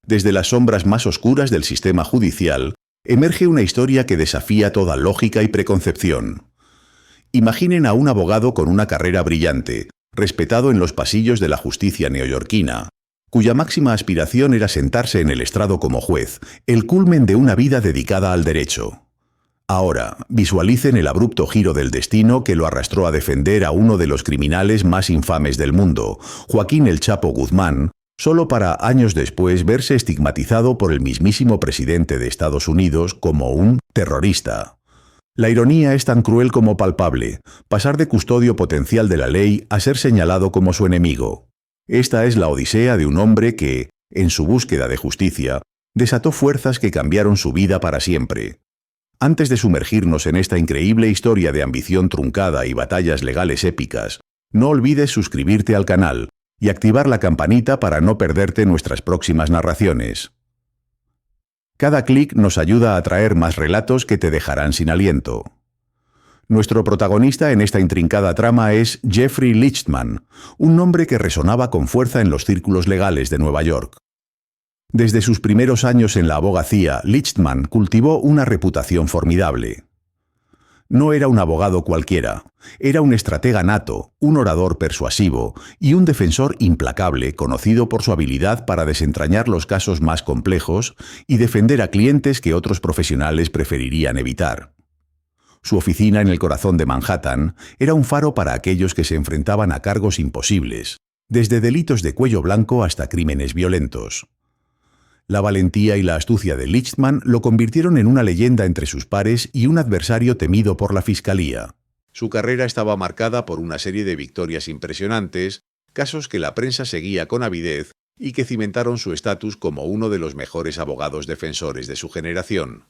Desde las sombras más oscuras del sistema judicial, emerge una historia que desafía toda lógica y preconcepción. Imaginen a un abogado con una carrera brillante, respetado en los pasillos de la justicia neoyorquina, cuya máxima aspiración era sentarse en el estrado como juez, el culmen de una vida dedicada al derecho. Ahora, visualicen el abrupto giro del destino que lo arrastró a defender a uno de los criminales más infames del mundo, Joaquín El Chapo Guzmán, solo para años después verse estigmatizado por el mismísimo presidente de Estados Unidos como un terrorista. La ironía es tan cruel como palpable, pasar de custodio potencial de la ley a ser señalado como su enemigo. Esta es la odisea de un hombre que, en su búsqueda de justicia, desató fuerzas que cambiaron su vida para siempre. Antes de sumergirnos en esta increíble historia de ambición truncada y batallas legales épicas, no olvides suscribirte al canal y activar la campanita para no perderte nuestras próximas narraciones. Cada clic nos ayuda a traer más relatos que te dejarán sin aliento. Nuestro protagonista en esta intrincada trama es Jeffrey Lichtman, un nombre que resonaba con fuerza en los círculos legales de Nueva York. Desde sus primeros años en la abogacía, Lichtman cultivó una reputación formidable. No era un abogado cualquiera, era un estratega nato, un orador persuasivo y un defensor implacable conocido por su habilidad para desentrañar los casos más complejos y defender a clientes que otros profesionales preferirían evitar. Su oficina en el corazón de Manhattan era un faro para aquellos que se enfrentaban a cargos imposibles, desde delitos de cuello blanco hasta crímenes violentos. La valentía y la astucia de Lichtman lo convirtieron en una leyenda entre sus pares y un adversario temido por la fiscalía. Su carrera estaba marcada por una serie de victorias impresionantes, casos que la prensa seguía con avidez y que cimentaron su estatus como uno de los mejores abogados defensores de su generación.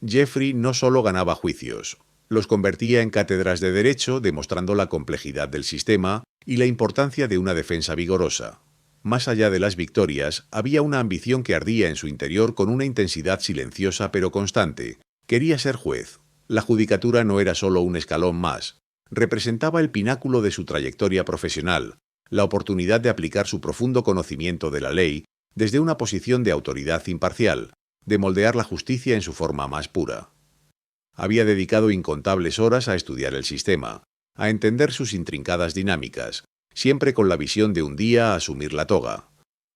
Jeffrey no solo ganaba juicios, los convertía en cátedras de derecho, demostrando la complejidad del sistema y la importancia de una defensa vigorosa. Más allá de las victorias, había una ambición que ardía en su interior con una intensidad silenciosa pero constante. Quería ser juez. La judicatura no era solo un escalón más. Representaba el pináculo de su trayectoria profesional, la oportunidad de aplicar su profundo conocimiento de la ley desde una posición de autoridad imparcial, de moldear la justicia en su forma más pura. Había dedicado incontables horas a estudiar el sistema, a entender sus intrincadas dinámicas, siempre con la visión de un día asumir la toga.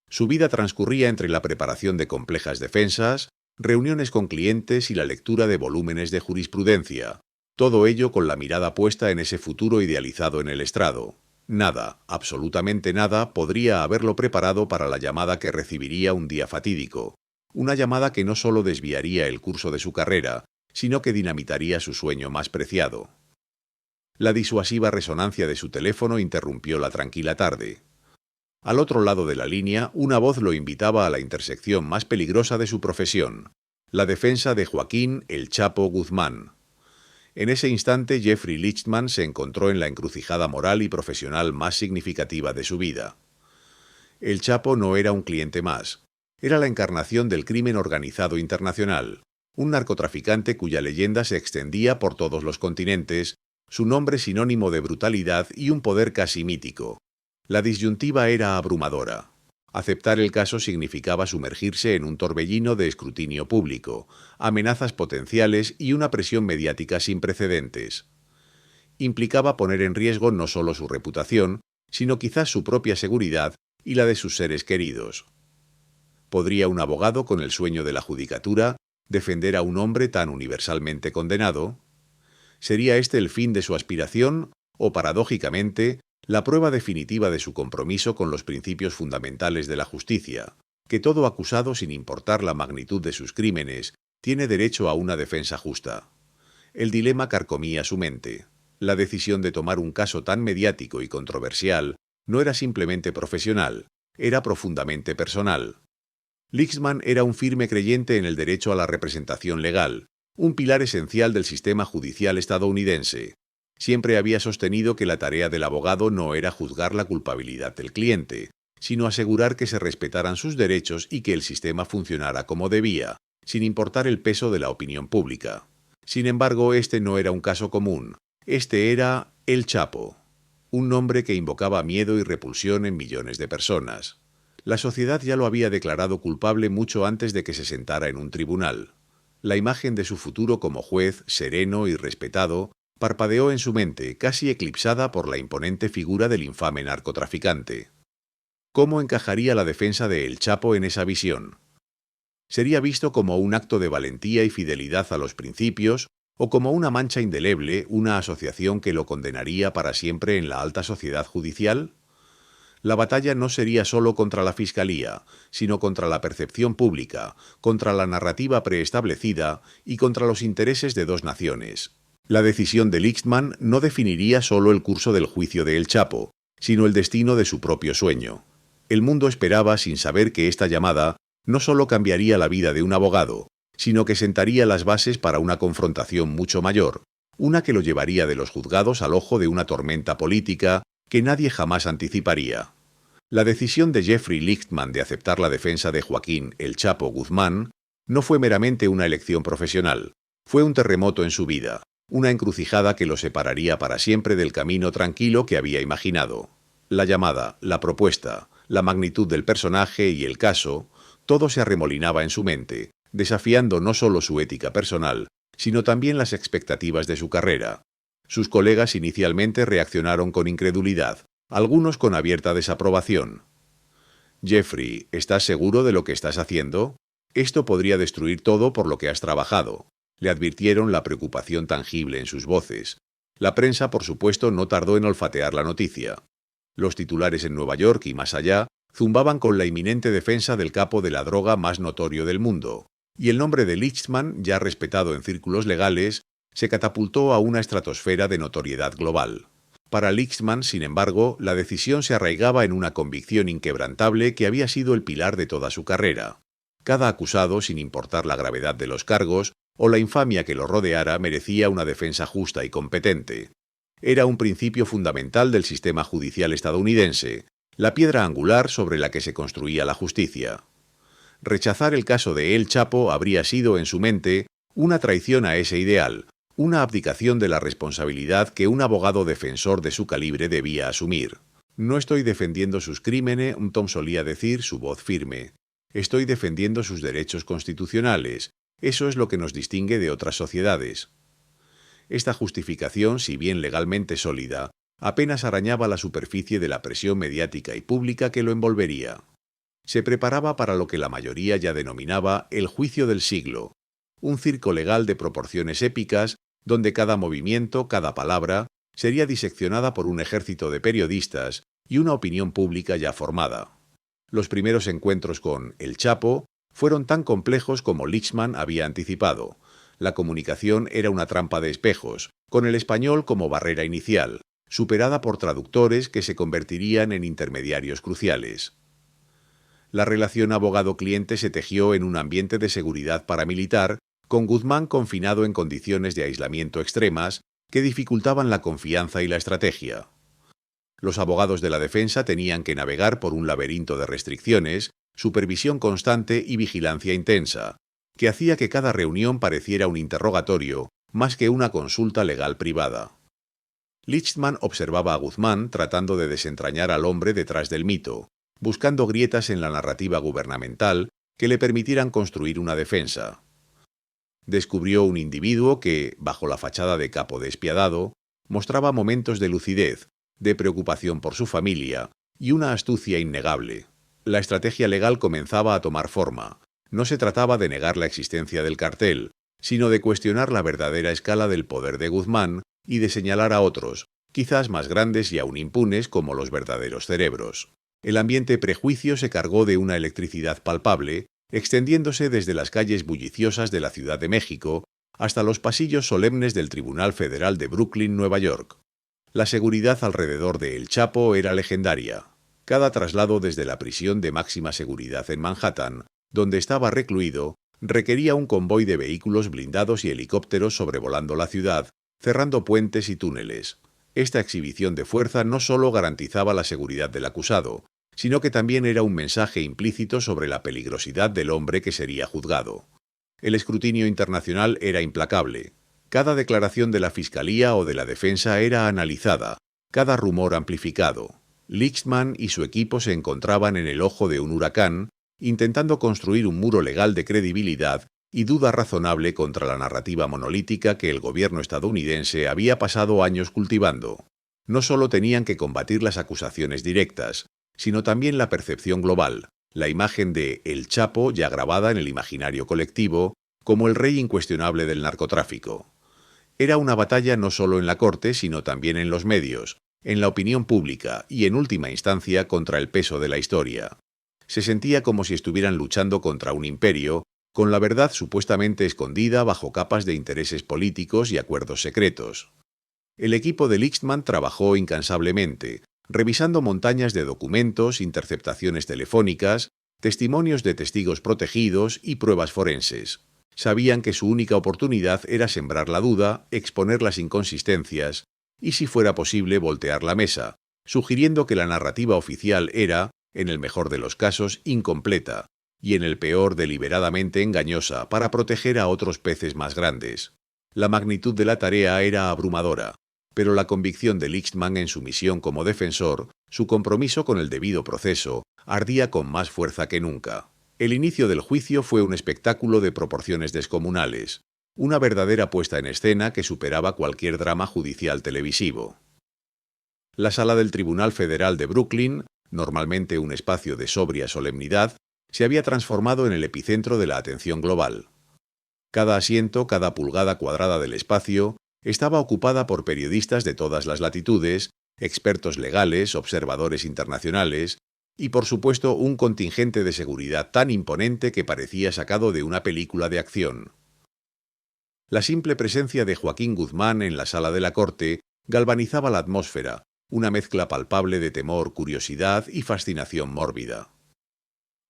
Su vida transcurría entre la preparación de complejas defensas, reuniones con clientes y la lectura de volúmenes de jurisprudencia, todo ello con la mirada puesta en ese futuro idealizado en el estrado. Nada, absolutamente nada, podría haberlo preparado para la llamada que recibiría un día fatídico, una llamada que no solo desviaría el curso de su carrera, sino que dinamitaría su sueño más preciado. La disuasiva resonancia de su teléfono interrumpió la tranquila tarde. Al otro lado de la línea, una voz lo invitaba a la intersección más peligrosa de su profesión, la defensa de Joaquín El Chapo Guzmán. En ese instante, Jeffrey Lichtman se encontró en la encrucijada moral y profesional más significativa de su vida. El Chapo no era un cliente más. Era la encarnación del crimen organizado internacional, un narcotraficante cuya leyenda se extendía por todos los continentes, su nombre sinónimo de brutalidad y un poder casi mítico. La disyuntiva era abrumadora. Aceptar el caso significaba sumergirse en un torbellino de escrutinio público, amenazas potenciales y una presión mediática sin precedentes. Implicaba poner en riesgo no solo su reputación, sino quizás su propia seguridad y la de sus seres queridos. ¿Podría un abogado con el sueño de la judicatura defender a un hombre tan universalmente condenado? ¿Sería este el fin de su aspiración o, paradójicamente, la prueba definitiva de su compromiso con los principios fundamentales de la justicia, que todo acusado, sin importar la magnitud de sus crímenes, tiene derecho a una defensa justa? El dilema carcomía su mente. La decisión de tomar un caso tan mediático y controversial no era simplemente profesional, era profundamente personal. Lichtman era un firme creyente en el derecho a la representación legal, un pilar esencial del sistema judicial estadounidense. Siempre había sostenido que la tarea del abogado no era juzgar la culpabilidad del cliente, sino asegurar que se respetaran sus derechos y que el sistema funcionara como debía, sin importar el peso de la opinión pública. Sin embargo, este no era un caso común. Este era El Chapo, un nombre que invocaba miedo y repulsión en millones de personas. La sociedad ya lo había declarado culpable mucho antes de que se sentara en un tribunal. La imagen de su futuro como juez, sereno y respetado, parpadeó en su mente, casi eclipsada por la imponente figura del infame narcotraficante. ¿Cómo encajaría la defensa de El Chapo en esa visión? ¿Sería visto como un acto de valentía y fidelidad a los principios, o como una mancha indeleble, una asociación que lo condenaría para siempre en la alta sociedad judicial? La batalla no sería solo contra la Fiscalía, sino contra la percepción pública, contra la narrativa preestablecida y contra los intereses de dos naciones. La decisión de Lichtman no definiría solo el curso del juicio de El Chapo, sino el destino de su propio sueño. El mundo esperaba sin saber que esta llamada no solo cambiaría la vida de un abogado, sino que sentaría las bases para una confrontación mucho mayor, una que lo llevaría de los juzgados al ojo de una tormenta política que nadie jamás anticiparía. La decisión de Jeffrey Lichtman de aceptar la defensa de Joaquín El Chapo Guzmán no fue meramente una elección profesional, fue un terremoto en su vida, una encrucijada que lo separaría para siempre del camino tranquilo que había imaginado. La llamada, la propuesta, la magnitud del personaje y el caso, todo se arremolinaba en su mente, desafiando no solo su ética personal, sino también las expectativas de su carrera. Sus colegas inicialmente reaccionaron con incredulidad, algunos con abierta desaprobación. «Jeffrey, ¿estás seguro de lo que estás haciendo? Esto podría destruir todo por lo que has trabajado», le advirtieron la preocupación tangible en sus voces. La prensa, por supuesto, no tardó en olfatear la noticia. Los titulares en Nueva York y más allá zumbaban con la inminente defensa del capo de la droga más notorio del mundo, y el nombre de Lichtman, ya respetado en círculos legales, se catapultó a una estratosfera de notoriedad global. Para Lichtman, sin embargo, la decisión se arraigaba en una convicción inquebrantable que había sido el pilar de toda su carrera. Cada acusado, sin importar la gravedad de los cargos o la infamia que lo rodeara, merecía una defensa justa y competente. Era un principio fundamental del sistema judicial estadounidense, la piedra angular sobre la que se construía la justicia. Rechazar el caso de El Chapo habría sido, en su mente, una traición a ese ideal, una abdicación de la responsabilidad que un abogado defensor de su calibre debía asumir. «No estoy defendiendo sus crímenes», Tom solía decir, su voz firme. «Estoy defendiendo sus derechos constitucionales. Eso es lo que nos distingue de otras sociedades». Esta justificación, si bien legalmente sólida, apenas arañaba la superficie de la presión mediática y pública que lo envolvería. Se preparaba para lo que la mayoría ya denominaba el juicio del siglo, un circo legal de proporciones épicas donde cada movimiento, cada palabra, sería diseccionada por un ejército de periodistas y una opinión pública ya formada. Los primeros encuentros con El Chapo fueron tan complejos como Lichtman había anticipado. La comunicación era una trampa de espejos, con el español como barrera inicial, superada por traductores que se convertirían en intermediarios cruciales. La relación abogado-cliente se tejió en un ambiente de seguridad paramilitar, con Guzmán confinado en condiciones de aislamiento extremas que dificultaban la confianza y la estrategia. Los abogados de la defensa tenían que navegar por un laberinto de restricciones, supervisión constante y vigilancia intensa, que hacía que cada reunión pareciera un interrogatorio más que una consulta legal privada. Lichtman observaba a Guzmán tratando de desentrañar al hombre detrás del mito, buscando grietas en la narrativa gubernamental que le permitieran construir una defensa. Descubrió un individuo que, bajo la fachada de capo despiadado, mostraba momentos de lucidez, de preocupación por su familia y una astucia innegable. La estrategia legal comenzaba a tomar forma. No se trataba de negar la existencia del cartel, sino de cuestionar la verdadera escala del poder de Guzmán y de señalar a otros, quizás más grandes y aún impunes, como los verdaderos cerebros. El ambiente prejuicio se cargó de una electricidad palpable, extendiéndose desde las calles bulliciosas de la Ciudad de México hasta los pasillos solemnes del Tribunal Federal de Brooklyn, Nueva York. La seguridad alrededor de El Chapo era legendaria. Cada traslado desde la prisión de máxima seguridad en Manhattan, donde estaba recluido, requería un convoy de vehículos blindados y helicópteros sobrevolando la ciudad, cerrando puentes y túneles. Esta exhibición de fuerza no solo garantizaba la seguridad del acusado, sino que también era un mensaje implícito sobre la peligrosidad del hombre que sería juzgado. El escrutinio internacional era implacable. Cada declaración de la Fiscalía o de la defensa era analizada, cada rumor amplificado. Lichtman y su equipo se encontraban en el ojo de un huracán, intentando construir un muro legal de credibilidad y duda razonable contra la narrativa monolítica que el gobierno estadounidense había pasado años cultivando. No solo tenían que combatir las acusaciones directas, sino también la percepción global, la imagen de El Chapo ya grabada en el imaginario colectivo como el rey incuestionable del narcotráfico. Era una batalla no solo en la corte, sino también en los medios, en la opinión pública y, en última instancia, contra el peso de la historia. Se sentía como si estuvieran luchando contra un imperio, con la verdad supuestamente escondida bajo capas de intereses políticos y acuerdos secretos. El equipo de Lichtman trabajó incansablemente, revisando montañas de documentos, interceptaciones telefónicas, testimonios de testigos protegidos y pruebas forenses. Sabían que su única oportunidad era sembrar la duda, exponer las inconsistencias y, si fuera posible, voltear la mesa, sugiriendo que la narrativa oficial era, en el mejor de los casos, incompleta y en el peor deliberadamente engañosa para proteger a otros peces más grandes. La magnitud de la tarea era abrumadora, pero la convicción de Lichtman en su misión como defensor, su compromiso con el debido proceso, ardía con más fuerza que nunca. El inicio del juicio fue un espectáculo de proporciones descomunales, una verdadera puesta en escena que superaba cualquier drama judicial televisivo. La sala del Tribunal Federal de Brooklyn, normalmente un espacio de sobria solemnidad, se había transformado en el epicentro de la atención global. Cada asiento, cada pulgada cuadrada del espacio, estaba ocupada por periodistas de todas las latitudes, expertos legales, observadores internacionales y, por supuesto, un contingente de seguridad tan imponente que parecía sacado de una película de acción. La simple presencia de Joaquín Guzmán en la sala de la corte galvanizaba la atmósfera, una mezcla palpable de temor, curiosidad y fascinación mórbida.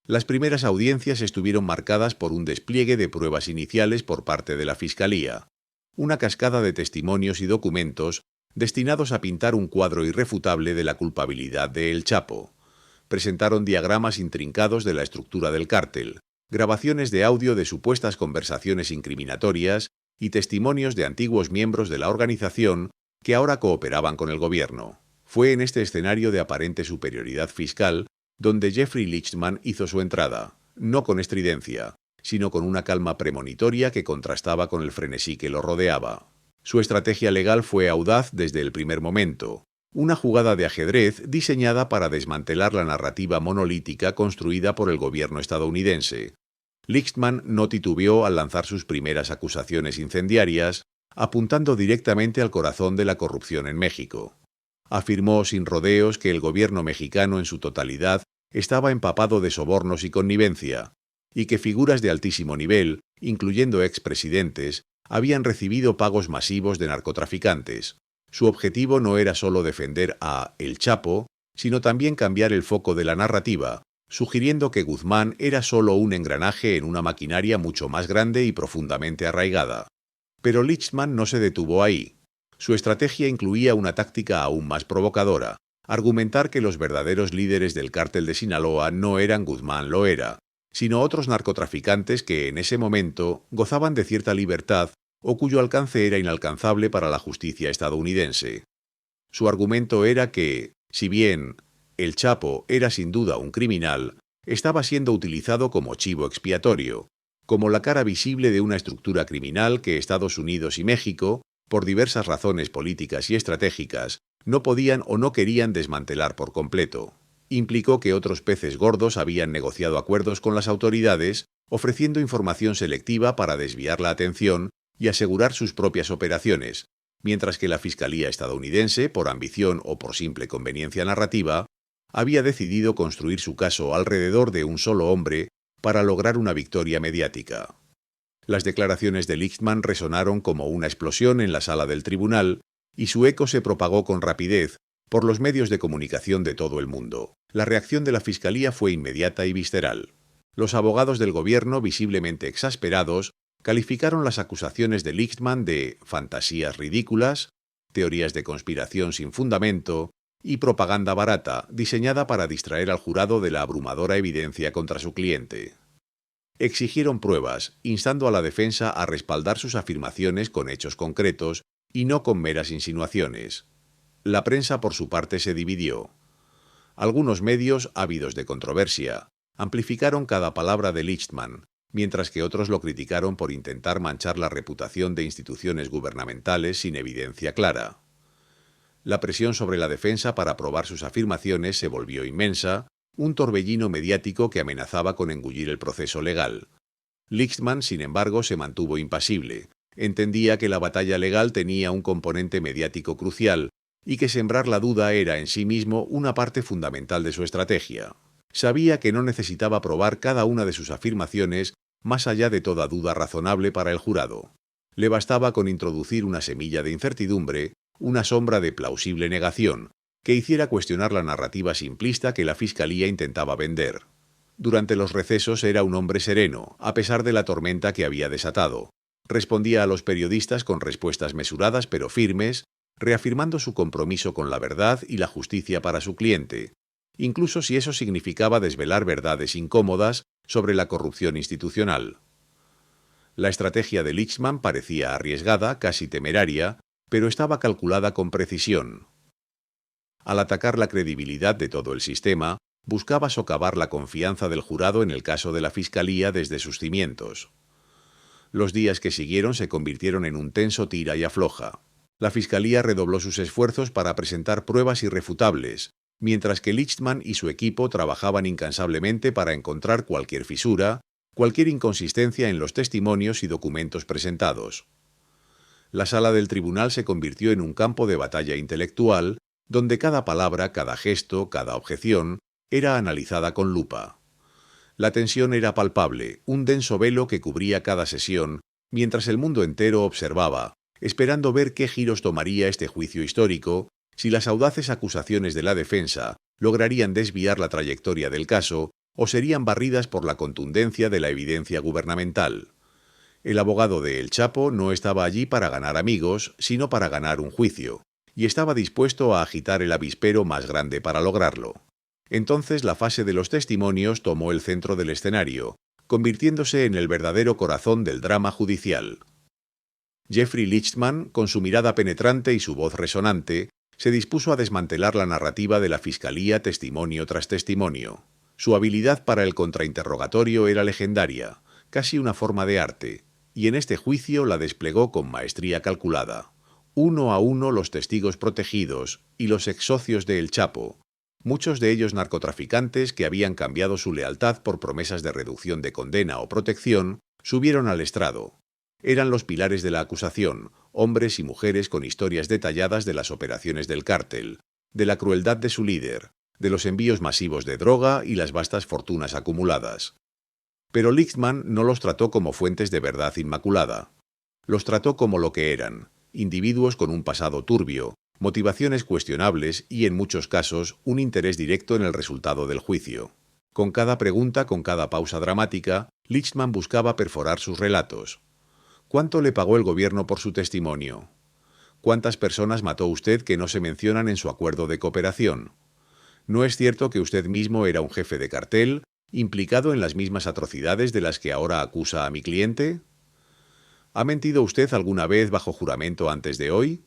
Las primeras audiencias estuvieron marcadas por un despliegue de pruebas iniciales por parte de la Fiscalía, una cascada de testimonios y documentos destinados a pintar un cuadro irrefutable de la culpabilidad de El Chapo. Presentaron diagramas intrincados de la estructura del cártel, grabaciones de audio de supuestas conversaciones incriminatorias y testimonios de antiguos miembros de la organización que ahora cooperaban con el gobierno. Fue en este escenario de aparente superioridad fiscal donde Jeffrey Lichtman hizo su entrada, no con estridencia, sino con una calma premonitoria que contrastaba con el frenesí que lo rodeaba. Su estrategia legal fue audaz desde el primer momento, una jugada de ajedrez diseñada para desmantelar la narrativa monolítica construida por el gobierno estadounidense. Lichtman no titubeó al lanzar sus primeras acusaciones incendiarias, apuntando directamente al corazón de la corrupción en México. Afirmó sin rodeos que el gobierno mexicano en su totalidad estaba empapado de sobornos y connivencia, y que figuras de altísimo nivel, incluyendo expresidentes, habían recibido pagos masivos de narcotraficantes. Su objetivo no era solo defender a El Chapo, sino también cambiar el foco de la narrativa, sugiriendo que Guzmán era solo un engranaje en una maquinaria mucho más grande y profundamente arraigada. Pero Lichtman no se detuvo ahí. Su estrategia incluía una táctica aún más provocadora: argumentar que los verdaderos líderes del cártel de Sinaloa no eran Guzmán Loera, sino otros narcotraficantes que en ese momento gozaban de cierta libertad o cuyo alcance era inalcanzable para la justicia estadounidense. Su argumento era que, si bien El Chapo era sin duda un criminal, estaba siendo utilizado como chivo expiatorio, como la cara visible de una estructura criminal que Estados Unidos y México, por diversas razones políticas y estratégicas, no podían o no querían desmantelar por completo. Implicó que otros peces gordos habían negociado acuerdos con las autoridades, ofreciendo información selectiva para desviar la atención y asegurar sus propias operaciones, mientras que la Fiscalía estadounidense, por ambición o por simple conveniencia narrativa, había decidido construir su caso alrededor de un solo hombre para lograr una victoria mediática. Las declaraciones de Lichtman resonaron como una explosión en la sala del tribunal y su eco se propagó con rapidez por los medios de comunicación de todo el mundo. La reacción de la Fiscalía fue inmediata y visceral. Los abogados del gobierno, visiblemente exasperados, calificaron las acusaciones de Lichtman de fantasías ridículas, teorías de conspiración sin fundamento y propaganda barata diseñada para distraer al jurado de la abrumadora evidencia contra su cliente. Exigieron pruebas, instando a la defensa a respaldar sus afirmaciones con hechos concretos y no con meras insinuaciones. La prensa, por su parte, se dividió. Algunos medios, ávidos de controversia, amplificaron cada palabra de Lichtman, mientras que otros lo criticaron por intentar manchar la reputación de instituciones gubernamentales sin evidencia clara. La presión sobre la defensa para probar sus afirmaciones se volvió inmensa, un torbellino mediático que amenazaba con engullir el proceso legal. Lichtman, sin embargo, se mantuvo impasible. Entendía que la batalla legal tenía un componente mediático crucial y que sembrar la duda era en sí mismo una parte fundamental de su estrategia. Sabía que no necesitaba probar cada una de sus afirmaciones más allá de toda duda razonable para el jurado. Le bastaba con introducir una semilla de incertidumbre, una sombra de plausible negación, que hiciera cuestionar la narrativa simplista que la Fiscalía intentaba vender. Durante los recesos era un hombre sereno, a pesar de la tormenta que había desatado. Respondía a los periodistas con respuestas mesuradas pero firmes, reafirmando su compromiso con la verdad y la justicia para su cliente, incluso si eso significaba desvelar verdades incómodas sobre la corrupción institucional. La estrategia de Lichtman parecía arriesgada, casi temeraria, pero estaba calculada con precisión. Al atacar la credibilidad de todo el sistema, buscaba socavar la confianza del jurado en el caso de la Fiscalía desde sus cimientos. Los días que siguieron se convirtieron en un tenso tira y afloja. La Fiscalía redobló sus esfuerzos para presentar pruebas irrefutables, mientras que Lichtman y su equipo trabajaban incansablemente para encontrar cualquier fisura, cualquier inconsistencia en los testimonios y documentos presentados. La sala del tribunal se convirtió en un campo de batalla intelectual, donde cada palabra, cada gesto, cada objeción era analizada con lupa. La tensión era palpable, un denso velo que cubría cada sesión, mientras el mundo entero observaba, esperando ver qué giros tomaría este juicio histórico, si las audaces acusaciones de la defensa lograrían desviar la trayectoria del caso o serían barridas por la contundencia de la evidencia gubernamental. El abogado de El Chapo no estaba allí para ganar amigos, sino para ganar un juicio, y estaba dispuesto a agitar el avispero más grande para lograrlo. Entonces la fase de los testimonios tomó el centro del escenario, convirtiéndose en el verdadero corazón del drama judicial. Jeffrey Lichtman, con su mirada penetrante y su voz resonante, se dispuso a desmantelar la narrativa de la Fiscalía testimonio tras testimonio. Su habilidad para el contrainterrogatorio era legendaria, casi una forma de arte, y en este juicio la desplegó con maestría calculada. Uno a uno los testigos protegidos y los ex-socios de El Chapo, muchos de ellos narcotraficantes que habían cambiado su lealtad por promesas de reducción de condena o protección, subieron al estrado. Eran los pilares de la acusación, hombres y mujeres con historias detalladas de las operaciones del cártel, de la crueldad de su líder, de los envíos masivos de droga y las vastas fortunas acumuladas. Pero Lichtman no los trató como fuentes de verdad inmaculada. Los trató como lo que eran, individuos con un pasado turbio, motivaciones cuestionables y, en muchos casos, un interés directo en el resultado del juicio. Con cada pregunta, con cada pausa dramática, Lichtman buscaba perforar sus relatos. ¿Cuánto le pagó el gobierno por su testimonio? ¿Cuántas personas mató usted que no se mencionan en su acuerdo de cooperación? ¿No es cierto que usted mismo era un jefe de cartel, implicado en las mismas atrocidades de las que ahora acusa a mi cliente? ¿Ha mentido usted alguna vez bajo juramento antes de hoy?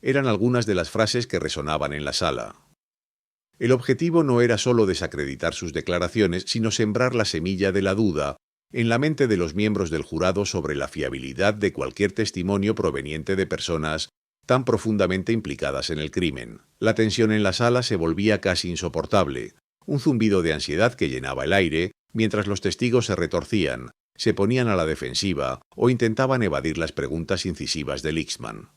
Eran algunas de las frases que resonaban en la sala. El objetivo no era solo desacreditar sus declaraciones, sino sembrar la semilla de la duda en la mente de los miembros del jurado sobre la fiabilidad de cualquier testimonio proveniente de personas tan profundamente implicadas en el crimen. La tensión en la sala se volvía casi insoportable, un zumbido de ansiedad que llenaba el aire, mientras los testigos se retorcían, se ponían a la defensiva o intentaban evadir las preguntas incisivas de Lichtman.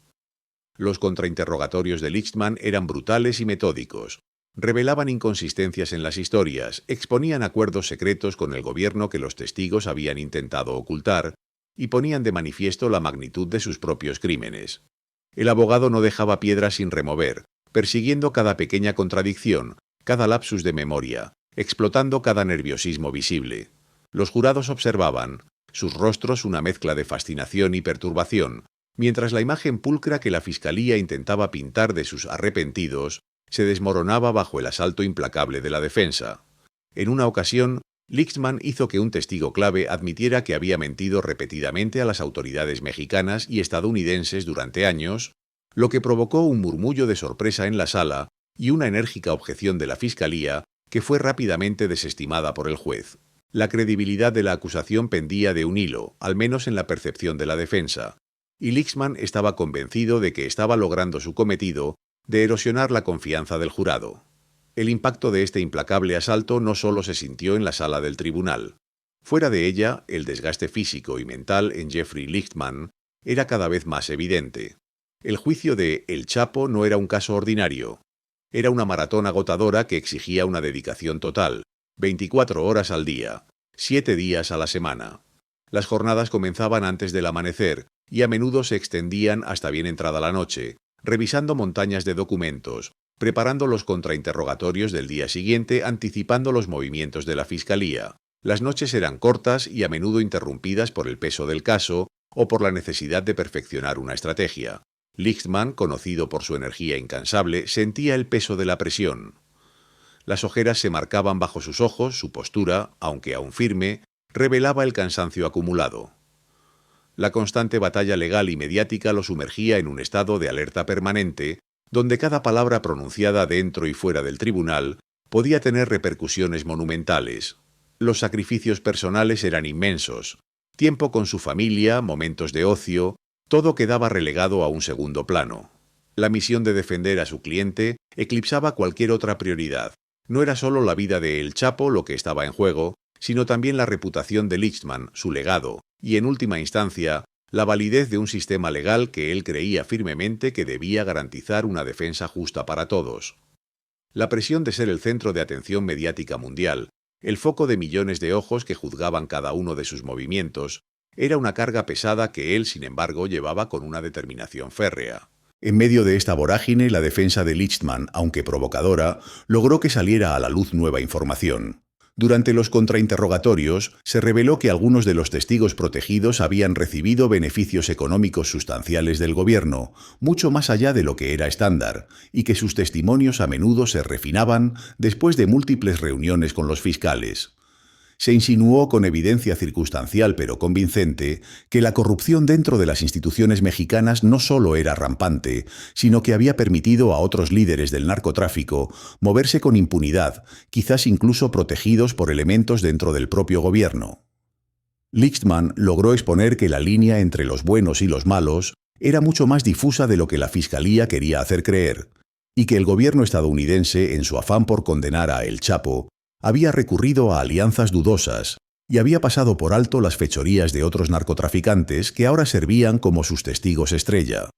Los contrainterrogatorios de Lichtman eran brutales y metódicos. Revelaban inconsistencias en las historias, exponían acuerdos secretos con el gobierno que los testigos habían intentado ocultar y ponían de manifiesto la magnitud de sus propios crímenes. El abogado no dejaba piedra sin remover, persiguiendo cada pequeña contradicción, cada lapsus de memoria, explotando cada nerviosismo visible. Los jurados observaban, sus rostros una mezcla de fascinación y perturbación, mientras la imagen pulcra que la Fiscalía intentaba pintar de sus arrepentidos se desmoronaba bajo el asalto implacable de la defensa. En una ocasión, Lichtman hizo que un testigo clave admitiera que había mentido repetidamente a las autoridades mexicanas y estadounidenses durante años, lo que provocó un murmullo de sorpresa en la sala y una enérgica objeción de la Fiscalía que fue rápidamente desestimada por el juez. La credibilidad de la acusación pendía de un hilo, al menos en la percepción de la defensa, y Lixman estaba convencido de que estaba logrando su cometido de erosionar la confianza del jurado. El impacto de este implacable asalto no solo se sintió en la sala del tribunal. Fuera de ella, el desgaste físico y mental en Jeffrey Lichtman era cada vez más evidente. El juicio de El Chapo no era un caso ordinario. Era una maratón agotadora que exigía una dedicación total, 24 horas al día, 7 días a la semana. Las jornadas comenzaban antes del amanecer y a menudo se extendían hasta bien entrada la noche, revisando montañas de documentos, preparando los contrainterrogatorios del día siguiente, anticipando los movimientos de la Fiscalía. Las noches eran cortas y a menudo interrumpidas por el peso del caso o por la necesidad de perfeccionar una estrategia. Lichtman, conocido por su energía incansable, sentía el peso de la presión. Las ojeras se marcaban bajo sus ojos, su postura, aunque aún firme, revelaba el cansancio acumulado. La constante batalla legal y mediática lo sumergía en un estado de alerta permanente, donde cada palabra pronunciada dentro y fuera del tribunal podía tener repercusiones monumentales. Los sacrificios personales eran inmensos. Tiempo con su familia, momentos de ocio, todo quedaba relegado a un segundo plano. La misión de defender a su cliente eclipsaba cualquier otra prioridad. No era solo la vida de El Chapo lo que estaba en juego, sino también la reputación de Lichtman, su legado, y en última instancia, la validez de un sistema legal que él creía firmemente que debía garantizar una defensa justa para todos. La presión de ser el centro de atención mediática mundial, el foco de millones de ojos que juzgaban cada uno de sus movimientos, era una carga pesada que él, sin embargo, llevaba con una determinación férrea. En medio de esta vorágine, la defensa de Lichtman, aunque provocadora, logró que saliera a la luz nueva información. Durante los contrainterrogatorios, se reveló que algunos de los testigos protegidos habían recibido beneficios económicos sustanciales del gobierno, mucho más allá de lo que era estándar, y que sus testimonios a menudo se refinaban después de múltiples reuniones con los fiscales. Se insinuó con evidencia circunstancial pero convincente que la corrupción dentro de las instituciones mexicanas no solo era rampante, sino que había permitido a otros líderes del narcotráfico moverse con impunidad, quizás incluso protegidos por elementos dentro del propio gobierno. Lichtman logró exponer que la línea entre los buenos y los malos era mucho más difusa de lo que la Fiscalía quería hacer creer, y que el gobierno estadounidense, en su afán por condenar a El Chapo, había recurrido a alianzas dudosas y había pasado por alto las fechorías de otros narcotraficantes que ahora servían como sus testigos estrella.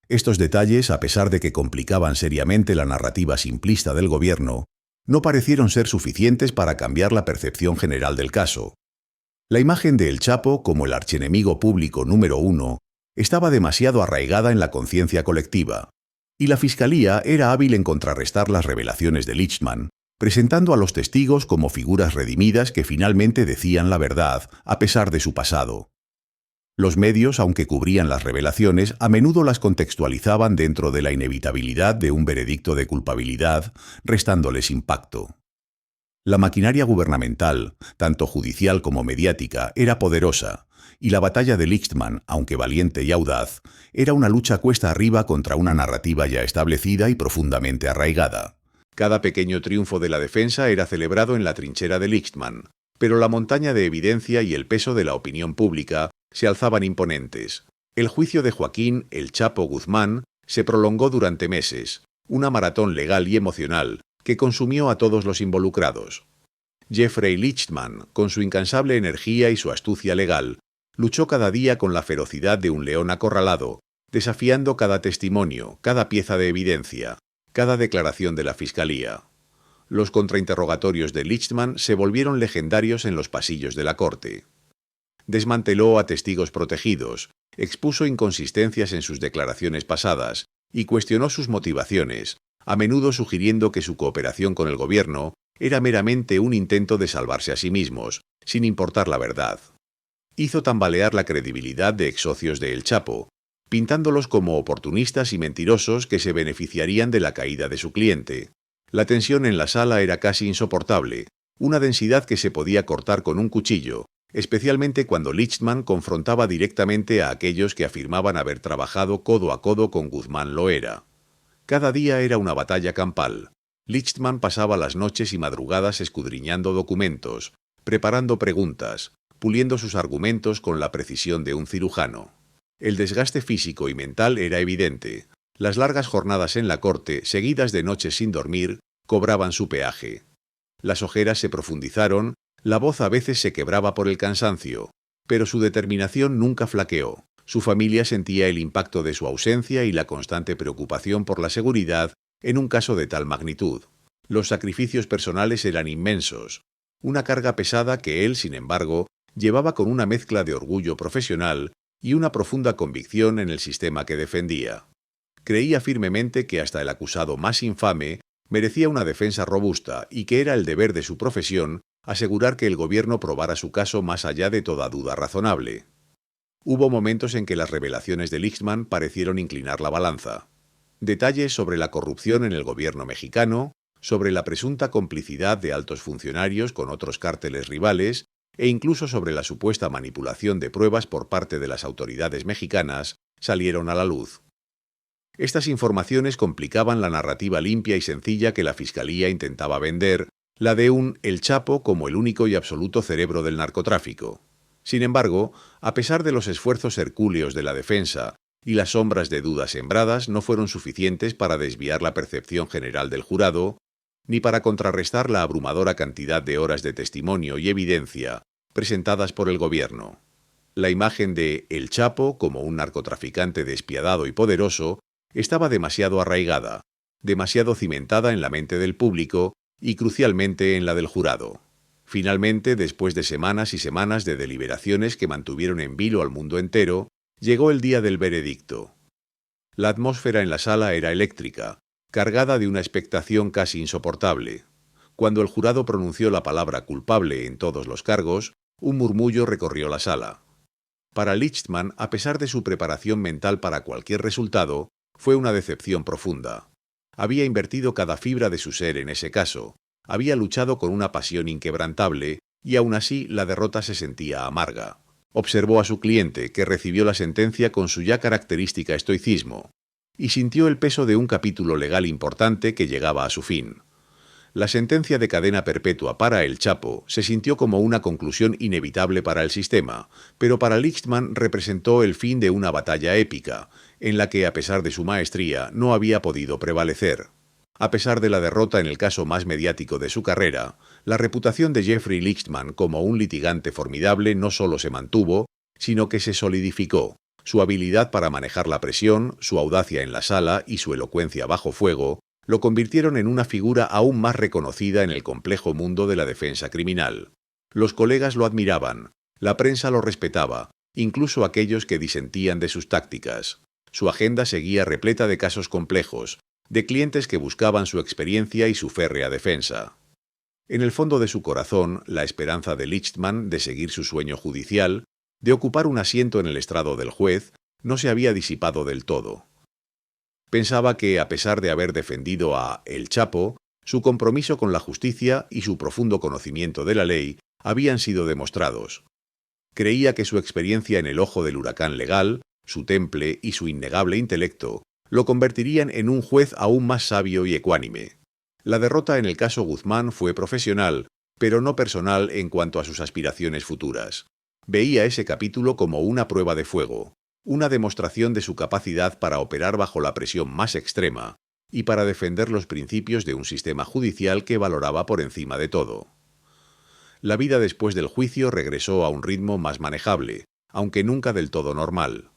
Estos detalles, a pesar de que complicaban seriamente la narrativa simplista del gobierno, no parecieron ser suficientes para cambiar la percepción general del caso. La imagen de El Chapo como el archienemigo público número 1 estaba demasiado arraigada en la conciencia colectiva, y la Fiscalía era hábil en contrarrestar las revelaciones de Lichtman, presentando a los testigos como figuras redimidas que finalmente decían la verdad, a pesar de su pasado. Los medios, aunque cubrían las revelaciones, a menudo las contextualizaban dentro de la inevitabilidad de un veredicto de culpabilidad, restándoles impacto. La maquinaria gubernamental, tanto judicial como mediática, era poderosa, y la batalla de Lichtman, aunque valiente y audaz, era una lucha cuesta arriba contra una narrativa ya establecida y profundamente arraigada. Cada pequeño triunfo de la defensa era celebrado en la trinchera de Lichtman, pero la montaña de evidencia y el peso de la opinión pública se alzaban imponentes. El juicio de Joaquín El Chapo Guzmán se prolongó durante meses, una maratón legal y emocional que consumió a todos los involucrados. Jeffrey Lichtman, con su incansable energía y su astucia legal, luchó cada día con la ferocidad de un león acorralado, desafiando cada testimonio, cada pieza de evidencia, cada declaración de la Fiscalía. Los contrainterrogatorios de Lichtman se volvieron legendarios en los pasillos de la corte. Desmanteló a testigos protegidos, expuso inconsistencias en sus declaraciones pasadas y cuestionó sus motivaciones, a menudo sugiriendo que su cooperación con el gobierno era meramente un intento de salvarse a sí mismos, sin importar la verdad. Hizo tambalear la credibilidad de exsocios de El Chapo, pintándolos como oportunistas y mentirosos que se beneficiarían de la caída de su cliente. La tensión en la sala era casi insoportable, una densidad que se podía cortar con un cuchillo, especialmente cuando Lichtman confrontaba directamente a aquellos que afirmaban haber trabajado codo a codo con Guzmán Loera. Cada día era una batalla campal. Lichtman pasaba las noches y madrugadas escudriñando documentos, preparando preguntas, puliendo sus argumentos con la precisión de un cirujano. El desgaste físico y mental era evidente. Las largas jornadas en la corte, seguidas de noches sin dormir, cobraban su peaje. Las ojeras se profundizaron, la voz a veces se quebraba por el cansancio, pero su determinación nunca flaqueó. Su familia sentía el impacto de su ausencia y la constante preocupación por la seguridad en un caso de tal magnitud. Los sacrificios personales eran inmensos, una carga pesada que él, sin embargo, llevaba con una mezcla de orgullo profesional y una profunda convicción en el sistema que defendía. Creía firmemente que hasta el acusado más infame merecía una defensa robusta y que era el deber de su profesión asegurar que el gobierno probara su caso más allá de toda duda razonable. Hubo momentos en que las revelaciones de Lichtman parecieron inclinar la balanza. Detalles sobre la corrupción en el gobierno mexicano, sobre la presunta complicidad de altos funcionarios con otros cárteles rivales e incluso sobre la supuesta manipulación de pruebas por parte de las autoridades mexicanas, salieron a la luz. Estas informaciones complicaban la narrativa limpia y sencilla que la Fiscalía intentaba vender, la de El Chapo como el único y absoluto cerebro del narcotráfico. Sin embargo, a pesar de los esfuerzos hercúleos de la defensa y las sombras de dudas sembradas no fueron suficientes para desviar la percepción general del jurado, ni para contrarrestar la abrumadora cantidad de horas de testimonio y evidencia presentadas por el gobierno. La imagen de El Chapo como un narcotraficante despiadado y poderoso estaba demasiado arraigada, demasiado cimentada en la mente del público y crucialmente en la del jurado. Finalmente, después de semanas y semanas de deliberaciones que mantuvieron en vilo al mundo entero, llegó el día del veredicto. La atmósfera en la sala era eléctrica, cargada de una expectación casi insoportable. Cuando el jurado pronunció la palabra culpable en todos los cargos, un murmullo recorrió la sala. Para Lichtman, a pesar de su preparación mental para cualquier resultado, fue una decepción profunda. Había invertido cada fibra de su ser en ese caso, había luchado con una pasión inquebrantable y aún así la derrota se sentía amarga. Observó a su cliente, que recibió la sentencia con su ya característica estoicismo, y sintió el peso de un capítulo legal importante que llegaba a su fin. La sentencia de cadena perpetua para El Chapo se sintió como una conclusión inevitable para el sistema, pero para Lichtman representó el fin de una batalla épica, en la que, a pesar de su maestría, no había podido prevalecer. A pesar de la derrota en el caso más mediático de su carrera, la reputación de Jeffrey Lichtman como un litigante formidable no solo se mantuvo, sino que se solidificó. Su habilidad para manejar la presión, su audacia en la sala y su elocuencia bajo fuego lo convirtieron en una figura aún más reconocida en el complejo mundo de la defensa criminal. Los colegas lo admiraban, la prensa lo respetaba, incluso aquellos que disentían de sus tácticas. Su agenda seguía repleta de casos complejos, de clientes que buscaban su experiencia y su férrea defensa. En el fondo de su corazón, la esperanza de Lichtman de seguir su sueño judicial, de ocupar un asiento en el estrado del juez, no se había disipado del todo. Pensaba que, a pesar de haber defendido a El Chapo, su compromiso con la justicia y su profundo conocimiento de la ley habían sido demostrados. Creía que su experiencia en el ojo del huracán legal, su temple y su innegable intelecto lo convertirían en un juez aún más sabio y ecuánime. La derrota en el caso Guzmán fue profesional, pero no personal en cuanto a sus aspiraciones futuras. Veía ese capítulo como una prueba de fuego, una demostración de su capacidad para operar bajo la presión más extrema y para defender los principios de un sistema judicial que valoraba por encima de todo. La vida después del juicio regresó a un ritmo más manejable, aunque nunca del todo normal.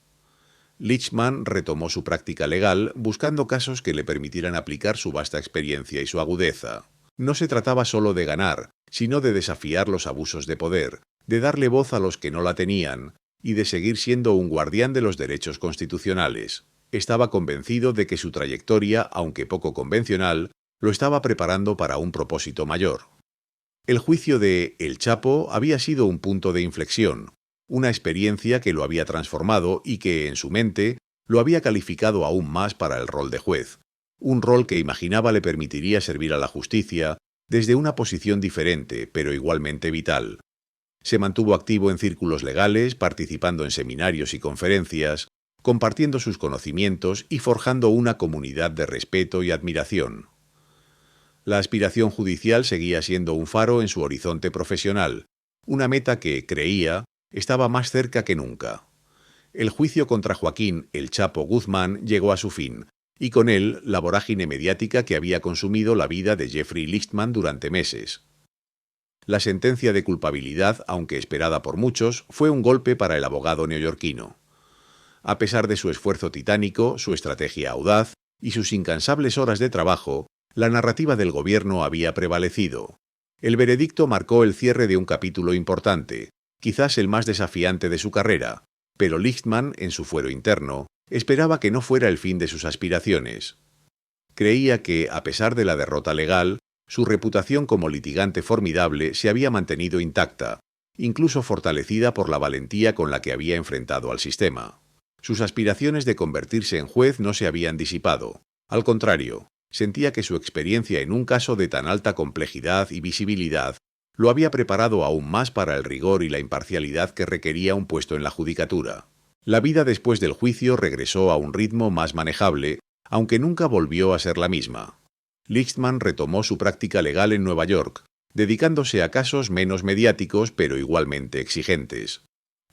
Lichtman retomó su práctica legal buscando casos que le permitieran aplicar su vasta experiencia y su agudeza. No se trataba solo de ganar, sino de desafiar los abusos de poder, de darle voz a los que no la tenían, y de seguir siendo un guardián de los derechos constitucionales. Estaba convencido de que su trayectoria, aunque poco convencional, lo estaba preparando para un propósito mayor. El juicio de El Chapo había sido un punto de inflexión, una experiencia que lo había transformado y que, en su mente, lo había calificado aún más para el rol de juez, un rol que imaginaba le permitiría servir a la justicia desde una posición diferente, pero igualmente vital. Se mantuvo activo en círculos legales, participando en seminarios y conferencias, compartiendo sus conocimientos y forjando una comunidad de respeto y admiración. La aspiración judicial seguía siendo un faro en su horizonte profesional, una meta que, creía, estaba más cerca que nunca. El juicio contra Joaquín "El Chapo" Guzmán llegó a su fin, y con él la vorágine mediática que había consumido la vida de Jeffrey Lichtman durante meses. La sentencia de culpabilidad, aunque esperada por muchos, fue un golpe para el abogado neoyorquino. A pesar de su esfuerzo titánico, su estrategia audaz y sus incansables horas de trabajo, la narrativa del gobierno había prevalecido. El veredicto marcó el cierre de un capítulo importante, quizás el más desafiante de su carrera, pero Lichtman, en su fuero interno, esperaba que no fuera el fin de sus aspiraciones. Creía que, a pesar de la derrota legal, su reputación como litigante formidable se había mantenido intacta, incluso fortalecida por la valentía con la que había enfrentado al sistema. Sus aspiraciones de convertirse en juez no se habían disipado. Al contrario, sentía que su experiencia en un caso de tan alta complejidad y visibilidad lo había preparado aún más para el rigor y la imparcialidad que requería un puesto en la judicatura. La vida después del juicio regresó a un ritmo más manejable, aunque nunca volvió a ser la misma. Lichtman retomó su práctica legal en Nueva York, dedicándose a casos menos mediáticos pero igualmente exigentes.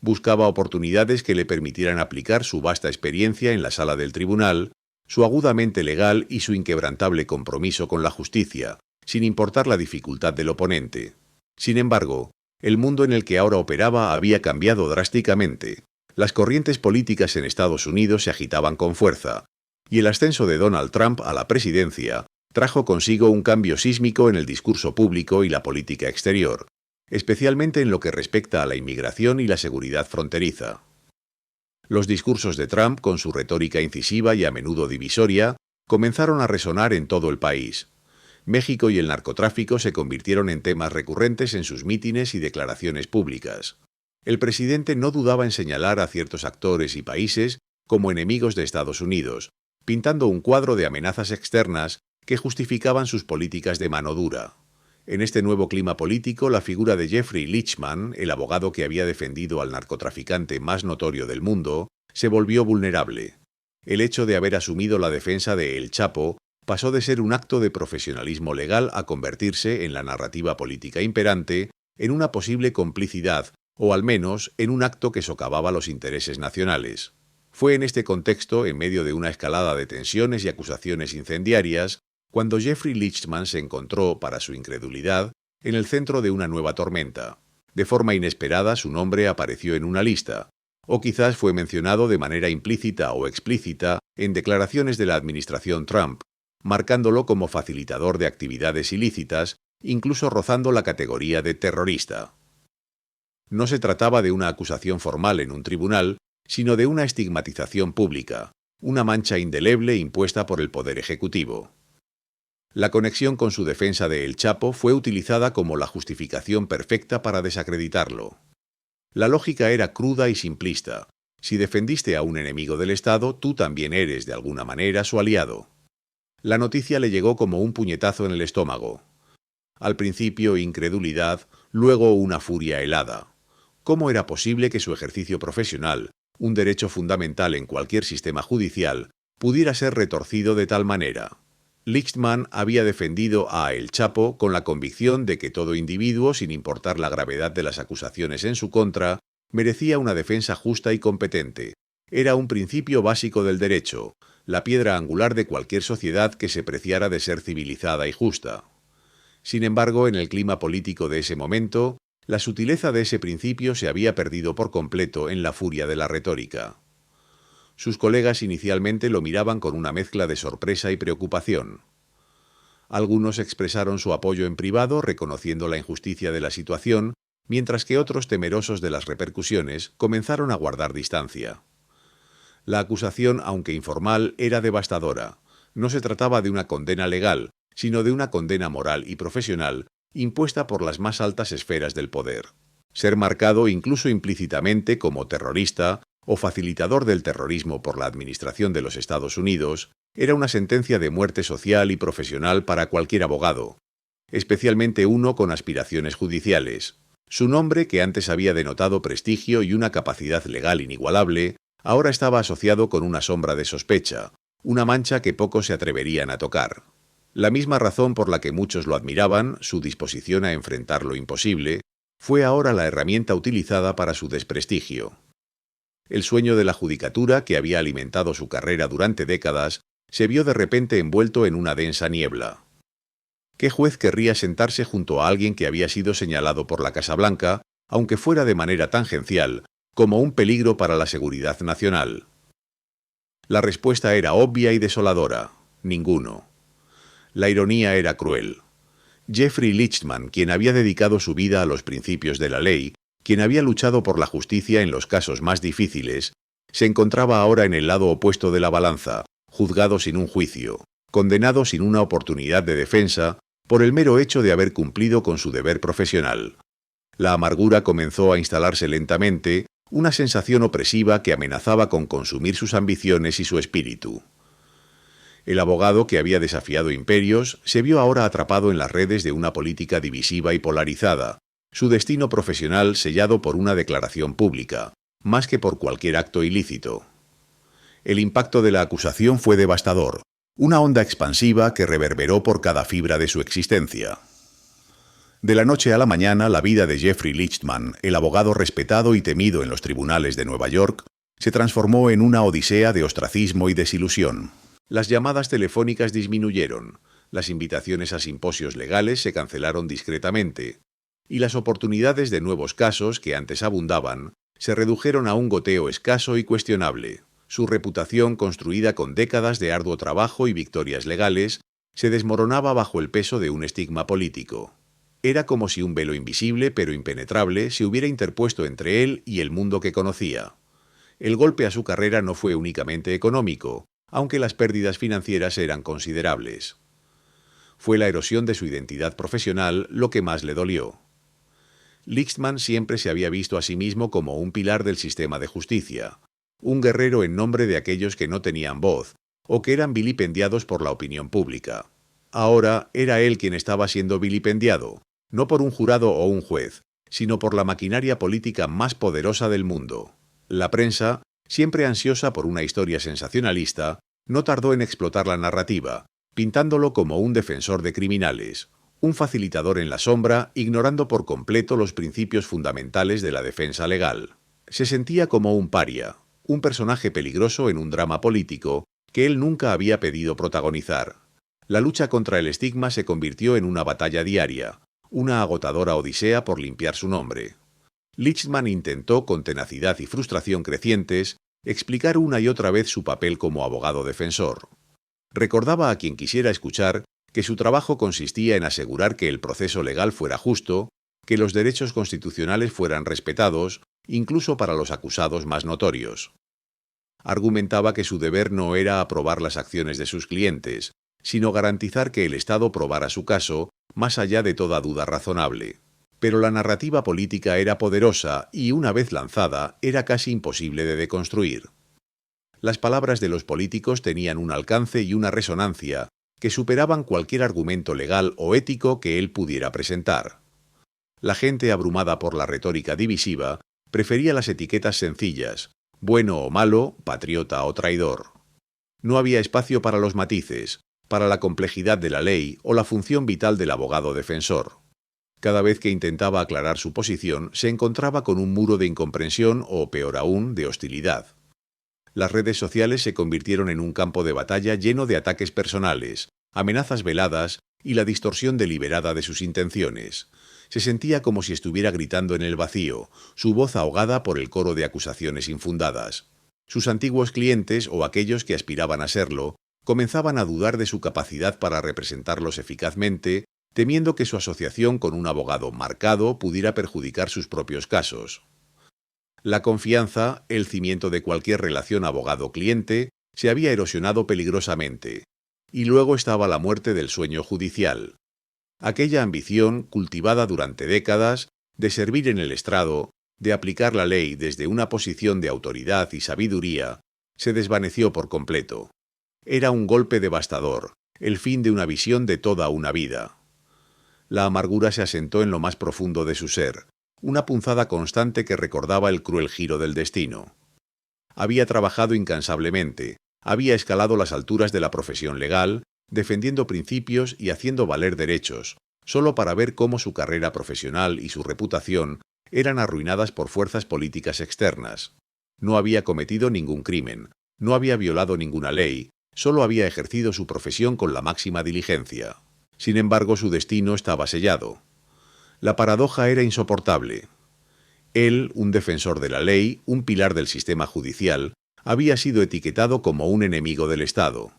Buscaba oportunidades que le permitieran aplicar su vasta experiencia en la sala del tribunal, su aguda mente legal y su inquebrantable compromiso con la justicia, sin importar la dificultad del oponente. Sin embargo, el mundo en el que ahora operaba había cambiado drásticamente. Las corrientes políticas en Estados Unidos se agitaban con fuerza, y el ascenso de Donald Trump a la presidencia trajo consigo un cambio sísmico en el discurso público y la política exterior, especialmente en lo que respecta a la inmigración y la seguridad fronteriza. Los discursos de Trump, con su retórica incisiva y a menudo divisoria, comenzaron a resonar en todo el país. México y el narcotráfico se convirtieron en temas recurrentes en sus mítines y declaraciones públicas. El presidente no dudaba en señalar a ciertos actores y países como enemigos de Estados Unidos, pintando un cuadro de amenazas externas que justificaban sus políticas de mano dura. En este nuevo clima político, la figura de Jeffrey Lichtman, el abogado que había defendido al narcotraficante más notorio del mundo, se volvió vulnerable. El hecho de haber asumido la defensa de El Chapo pasó de ser un acto de profesionalismo legal a convertirse, en la narrativa política imperante, en una posible complicidad, o al menos en un acto que socavaba los intereses nacionales. Fue en este contexto, en medio de una escalada de tensiones y acusaciones incendiarias, cuando Jeffrey Lichtman se encontró, para su incredulidad, en el centro de una nueva tormenta. De forma inesperada, su nombre apareció en una lista, o quizás fue mencionado de manera implícita o explícita en declaraciones de la administración Trump, marcándolo como facilitador de actividades ilícitas, incluso rozando la categoría de terrorista. No se trataba de una acusación formal en un tribunal, sino de una estigmatización pública, una mancha indeleble impuesta por el Poder Ejecutivo. La conexión con su defensa de El Chapo fue utilizada como la justificación perfecta para desacreditarlo. La lógica era cruda y simplista. Si defendiste a un enemigo del Estado, tú también eres, de alguna manera, su aliado. La noticia le llegó como un puñetazo en el estómago. Al principio incredulidad, luego una furia helada. ¿Cómo era posible que su ejercicio profesional, un derecho fundamental en cualquier sistema judicial, pudiera ser retorcido de tal manera? Lichtman había defendido a El Chapo con la convicción de que todo individuo, sin importar la gravedad de las acusaciones en su contra, merecía una defensa justa y competente. Era un principio básico del derecho, la piedra angular de cualquier sociedad que se preciara de ser civilizada y justa. Sin embargo, en el clima político de ese momento, la sutileza de ese principio se había perdido por completo en la furia de la retórica. Sus colegas inicialmente lo miraban con una mezcla de sorpresa y preocupación. Algunos expresaron su apoyo en privado, reconociendo la injusticia de la situación, mientras que otros, temerosos de las repercusiones, comenzaron a guardar distancia. La acusación, aunque informal, era devastadora. No se trataba de una condena legal, sino de una condena moral y profesional impuesta por las más altas esferas del poder. Ser marcado incluso implícitamente como terrorista o facilitador del terrorismo por la administración de los Estados Unidos era una sentencia de muerte social y profesional para cualquier abogado, especialmente uno con aspiraciones judiciales. Su nombre, que antes había denotado prestigio y una capacidad legal inigualable, Ahora estaba asociado con una sombra de sospecha, una mancha que pocos se atreverían a tocar. La misma razón por la que muchos lo admiraban, su disposición a enfrentar lo imposible, fue ahora la herramienta utilizada para su desprestigio. El sueño de la judicatura, que había alimentado su carrera durante décadas, se vio de repente envuelto en una densa niebla. ¿Qué juez querría sentarse junto a alguien que había sido señalado por la Casa Blanca, aunque fuera de manera tangencial, como un peligro para la seguridad nacional? La respuesta era obvia y desoladora: ninguno. La ironía era cruel. Jeffrey Lichtman, quien había dedicado su vida a los principios de la ley, quien había luchado por la justicia en los casos más difíciles, se encontraba ahora en el lado opuesto de la balanza, juzgado sin un juicio, condenado sin una oportunidad de defensa, por el mero hecho de haber cumplido con su deber profesional. La amargura comenzó a instalarse lentamente, una sensación opresiva que amenazaba con consumir sus ambiciones y su espíritu. El abogado, que había desafiado imperios, se vio ahora atrapado en las redes de una política divisiva y polarizada, su destino profesional sellado por una declaración pública, más que por cualquier acto ilícito. El impacto de la acusación fue devastador, una onda expansiva que reverberó por cada fibra de su existencia. De la noche a la mañana, la vida de Jeffrey Lichtman, el abogado respetado y temido en los tribunales de Nueva York, se transformó en una odisea de ostracismo y desilusión. Las llamadas telefónicas disminuyeron, las invitaciones a simposios legales se cancelaron discretamente, y las oportunidades de nuevos casos, que antes abundaban, se redujeron a un goteo escaso y cuestionable. Su reputación, construida con décadas de arduo trabajo y victorias legales, se desmoronaba bajo el peso de un estigma político. Era como si un velo invisible pero impenetrable se hubiera interpuesto entre él y el mundo que conocía. El golpe a su carrera no fue únicamente económico, aunque las pérdidas financieras eran considerables. Fue la erosión de su identidad profesional lo que más le dolió. Lichtman siempre se había visto a sí mismo como un pilar del sistema de justicia, un guerrero en nombre de aquellos que no tenían voz, o que eran vilipendiados por la opinión pública. Ahora era él quien estaba siendo vilipendiado, no por un jurado o un juez, sino por la maquinaria política más poderosa del mundo. La prensa, siempre ansiosa por una historia sensacionalista, no tardó en explotar la narrativa, pintándolo como un defensor de criminales, un facilitador en la sombra, ignorando por completo los principios fundamentales de la defensa legal. Se sentía como un paria, un personaje peligroso en un drama político que él nunca había pedido protagonizar. La lucha contra el estigma se convirtió en una batalla diaria, una agotadora odisea por limpiar su nombre. Lichtman intentó, con tenacidad y frustración crecientes, explicar una y otra vez su papel como abogado defensor. Recordaba a quien quisiera escuchar que su trabajo consistía en asegurar que el proceso legal fuera justo, que los derechos constitucionales fueran respetados, incluso para los acusados más notorios. Argumentaba que su deber no era aprobar las acciones de sus clientes, sino garantizar que el Estado probara su caso, más allá de toda duda razonable. Pero la narrativa política era poderosa y, una vez lanzada, era casi imposible de deconstruir. Las palabras de los políticos tenían un alcance y una resonancia que superaban cualquier argumento legal o ético que él pudiera presentar. La gente, abrumada por la retórica divisiva, prefería las etiquetas sencillas: bueno o malo, patriota o traidor. No había espacio para los matices, para la complejidad de la ley o la función vital del abogado defensor. Cada vez que intentaba aclarar su posición, se encontraba con un muro de incomprensión o, peor aún, de hostilidad. Las redes sociales se convirtieron en un campo de batalla lleno de ataques personales, amenazas veladas y la distorsión deliberada de sus intenciones. Se sentía como si estuviera gritando en el vacío, su voz ahogada por el coro de acusaciones infundadas. Sus antiguos clientes, o aquellos que aspiraban a serlo, comenzaban a dudar de su capacidad para representarlos eficazmente, temiendo que su asociación con un abogado marcado pudiera perjudicar sus propios casos. La confianza, el cimiento de cualquier relación abogado-cliente, se había erosionado peligrosamente. Y luego estaba la muerte del sueño judicial. Aquella ambición, cultivada durante décadas, de servir en el estrado, de aplicar la ley desde una posición de autoridad y sabiduría, se desvaneció por completo. Era un golpe devastador, el fin de una visión de toda una vida. La amargura se asentó en lo más profundo de su ser, una punzada constante que recordaba el cruel giro del destino. Había trabajado incansablemente, había escalado las alturas de la profesión legal, defendiendo principios y haciendo valer derechos, solo para ver cómo su carrera profesional y su reputación eran arruinadas por fuerzas políticas externas. No había cometido ningún crimen, no había violado ninguna ley, solo había ejercido su profesión con la máxima diligencia. Sin embargo, su destino estaba sellado. La paradoja era insoportable. Él, un defensor de la ley, un pilar del sistema judicial, había sido etiquetado como un enemigo del Estado.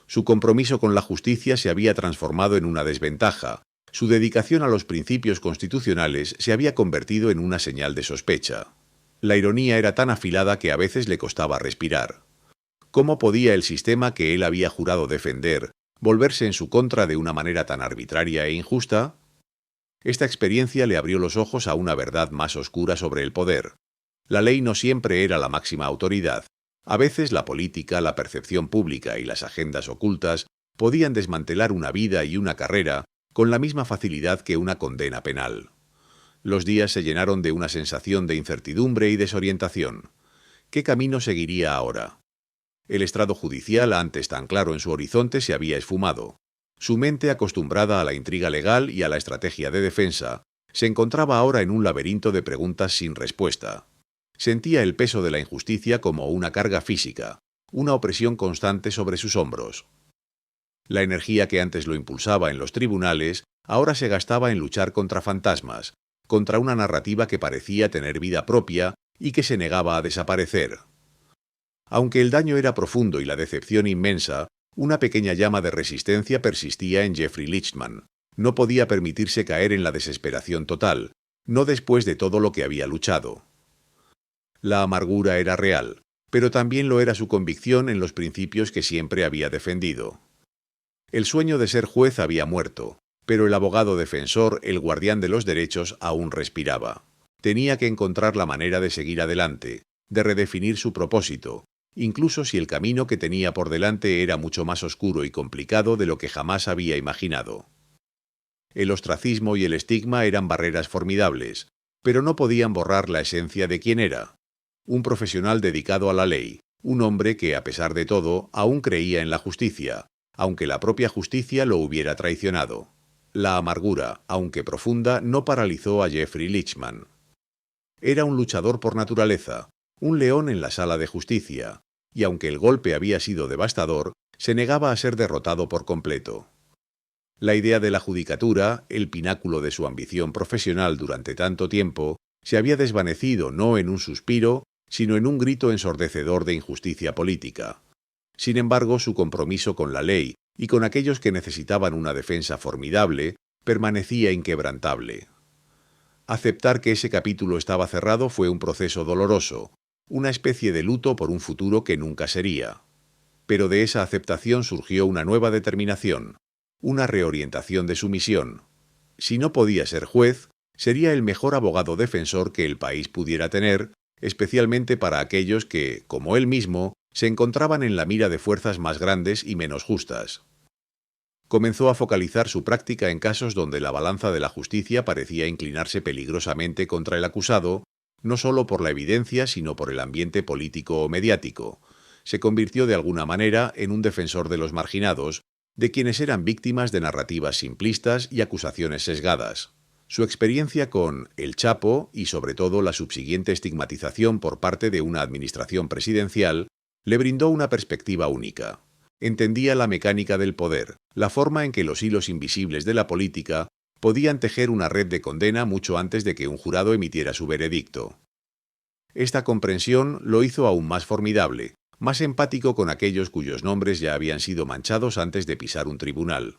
Su compromiso con la justicia se había transformado en una desventaja. Su dedicación a los principios constitucionales se había convertido en una señal de sospecha. La ironía era tan afilada que a veces le costaba respirar. ¿Cómo podía el sistema que él había jurado defender volverse en su contra de una manera tan arbitraria e injusta? Esta experiencia le abrió los ojos a una verdad más oscura sobre el poder. La ley no siempre era la máxima autoridad. A veces la política, la percepción pública y las agendas ocultas podían desmantelar una vida y una carrera con la misma facilidad que una condena penal. Los días se llenaron de una sensación de incertidumbre y desorientación. ¿Qué camino seguiría ahora? El estrado judicial, antes tan claro en su horizonte, se había esfumado. Su mente, acostumbrada a la intriga legal y a la estrategia de defensa, se encontraba ahora en un laberinto de preguntas sin respuesta. Sentía el peso de la injusticia como una carga física, una opresión constante sobre sus hombros. La energía que antes lo impulsaba en los tribunales ahora se gastaba en luchar contra fantasmas, contra una narrativa que parecía tener vida propia y que se negaba a desaparecer. Aunque el daño era profundo y la decepción inmensa, una pequeña llama de resistencia persistía en Jeffrey Lichtman. No podía permitirse caer en la desesperación total, no después de todo lo que había luchado. La amargura era real, pero también lo era su convicción en los principios que siempre había defendido. El sueño de ser juez había muerto, pero el abogado defensor, el guardián de los derechos, aún respiraba. Tenía que encontrar la manera de seguir adelante, de redefinir su propósito, incluso si el camino que tenía por delante era mucho más oscuro y complicado de lo que jamás había imaginado. El ostracismo y el estigma eran barreras formidables, pero no podían borrar la esencia de quién era. Un profesional dedicado a la ley, un hombre que, a pesar de todo, aún creía en la justicia, aunque la propia justicia lo hubiera traicionado. La amargura, aunque profunda, no paralizó a Jeffrey Lichtman. Era un luchador por naturaleza, un león en la sala de justicia, y aunque el golpe había sido devastador, se negaba a ser derrotado por completo. La idea de la judicatura, el pináculo de su ambición profesional durante tanto tiempo, se había desvanecido no en un suspiro, sino en un grito ensordecedor de injusticia política. Sin embargo, su compromiso con la ley y con aquellos que necesitaban una defensa formidable permanecía inquebrantable. Aceptar que ese capítulo estaba cerrado fue un proceso doloroso, una especie de luto por un futuro que nunca sería. Pero de esa aceptación surgió una nueva determinación, una reorientación de su misión. Si no podía ser juez, sería el mejor abogado defensor que el país pudiera tener, especialmente para aquellos que, como él mismo, se encontraban en la mira de fuerzas más grandes y menos justas. Comenzó a focalizar su práctica en casos donde la balanza de la justicia parecía inclinarse peligrosamente contra el acusado, no solo por la evidencia, sino por el ambiente político o mediático. Se convirtió de alguna manera en un defensor de los marginados, de quienes eran víctimas de narrativas simplistas y acusaciones sesgadas. Su experiencia con El Chapo y sobre todo la subsiguiente estigmatización por parte de una administración presidencial le brindó una perspectiva única. Entendía la mecánica del poder, la forma en que los hilos invisibles de la política podían tejer una red de condena mucho antes de que un jurado emitiera su veredicto. Esta comprensión lo hizo aún más formidable, más empático con aquellos cuyos nombres ya habían sido manchados antes de pisar un tribunal.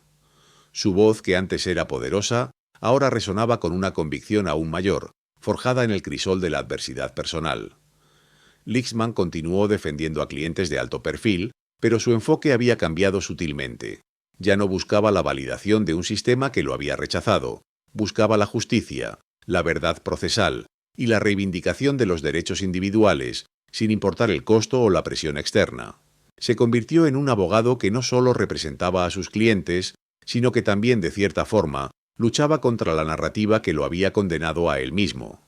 Su voz, que antes era poderosa, ahora resonaba con una convicción aún mayor, forjada en el crisol de la adversidad personal. Lichtman continuó defendiendo a clientes de alto perfil, pero su enfoque había cambiado sutilmente. Ya no buscaba la validación de un sistema que lo había rechazado, buscaba la justicia, la verdad procesal y la reivindicación de los derechos individuales, sin importar el costo o la presión externa. Se convirtió en un abogado que no solo representaba a sus clientes, sino que también, de cierta forma, luchaba contra la narrativa que lo había condenado a él mismo.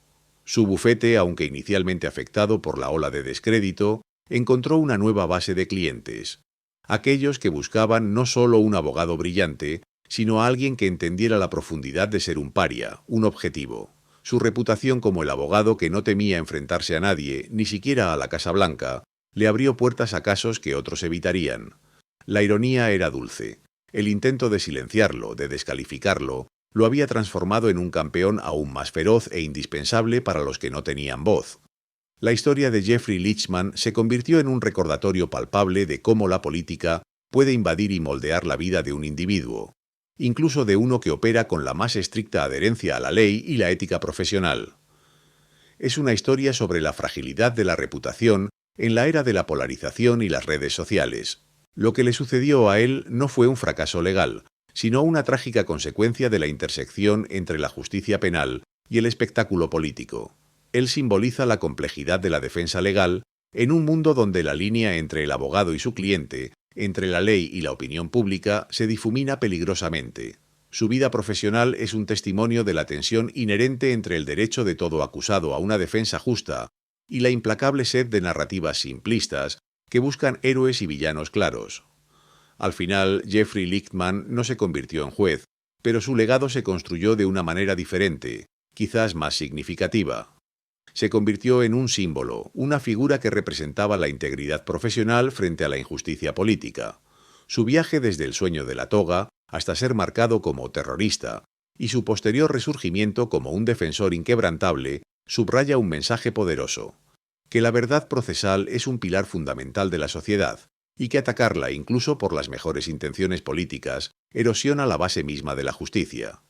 Su bufete, aunque inicialmente afectado por la ola de descrédito, encontró una nueva base de clientes. Aquellos que buscaban no solo un abogado brillante, sino a alguien que entendiera la profundidad de ser un paria, un objetivo. Su reputación como el abogado que no temía enfrentarse a nadie, ni siquiera a la Casa Blanca, le abrió puertas a casos que otros evitarían. La ironía era dulce. El intento de silenciarlo, de descalificarlo, lo había transformado en un campeón aún más feroz e indispensable para los que no tenían voz. La historia de Jeffrey Lichtman se convirtió en un recordatorio palpable de cómo la política puede invadir y moldear la vida de un individuo, incluso de uno que opera con la más estricta adherencia a la ley y la ética profesional. Es una historia sobre la fragilidad de la reputación en la era de la polarización y las redes sociales. Lo que le sucedió a él no fue un fracaso legal, sino una trágica consecuencia de la intersección entre la justicia penal y el espectáculo político. Él simboliza la complejidad de la defensa legal en un mundo donde la línea entre el abogado y su cliente, entre la ley y la opinión pública, se difumina peligrosamente. Su vida profesional es un testimonio de la tensión inherente entre el derecho de todo acusado a una defensa justa y la implacable sed de narrativas simplistas que buscan héroes y villanos claros. Al final, Jeffrey Lichtman no se convirtió en juez, pero su legado se construyó de una manera diferente, quizás más significativa. Se convirtió en un símbolo, una figura que representaba la integridad profesional frente a la injusticia política. Su viaje desde el sueño de la toga hasta ser marcado como terrorista y su posterior resurgimiento como un defensor inquebrantable subraya un mensaje poderoso: que la verdad procesal es un pilar fundamental de la sociedad y que atacarla, incluso por las mejores intenciones políticas, erosiona la base misma de la justicia.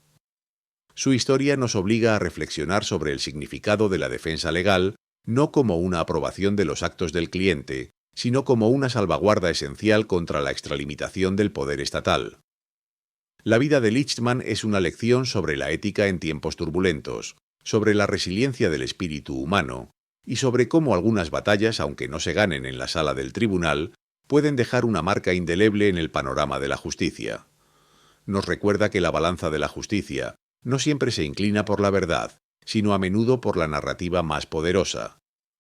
Su historia nos obliga a reflexionar sobre el significado de la defensa legal, no como una aprobación de los actos del cliente, sino como una salvaguarda esencial contra la extralimitación del poder estatal. La vida de Lichtman es una lección sobre la ética en tiempos turbulentos, sobre la resiliencia del espíritu humano y sobre cómo algunas batallas, aunque no se ganen en la sala del tribunal, pueden dejar una marca indeleble en el panorama de la justicia. Nos recuerda que la balanza de la justicia no siempre se inclina por la verdad, sino a menudo por la narrativa más poderosa,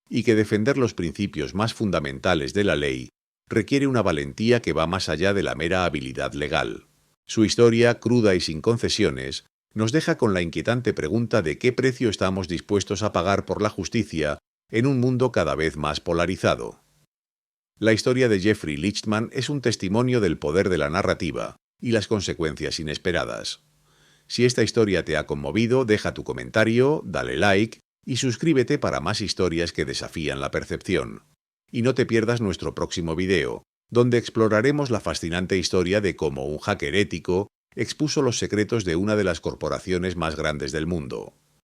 y que defender los principios más fundamentales de la ley requiere una valentía que va más allá de la mera habilidad legal. Su historia, cruda y sin concesiones, nos deja con la inquietante pregunta de qué precio estamos dispuestos a pagar por la justicia en un mundo cada vez más polarizado. La historia de Jeffrey Lichtman es un testimonio del poder de la narrativa y las consecuencias inesperadas. Si esta historia te ha conmovido, deja tu comentario, dale like y suscríbete para más historias que desafían la percepción. Y no te pierdas nuestro próximo video, donde exploraremos la fascinante historia de cómo un hacker ético expuso los secretos de una de las corporaciones más grandes del mundo.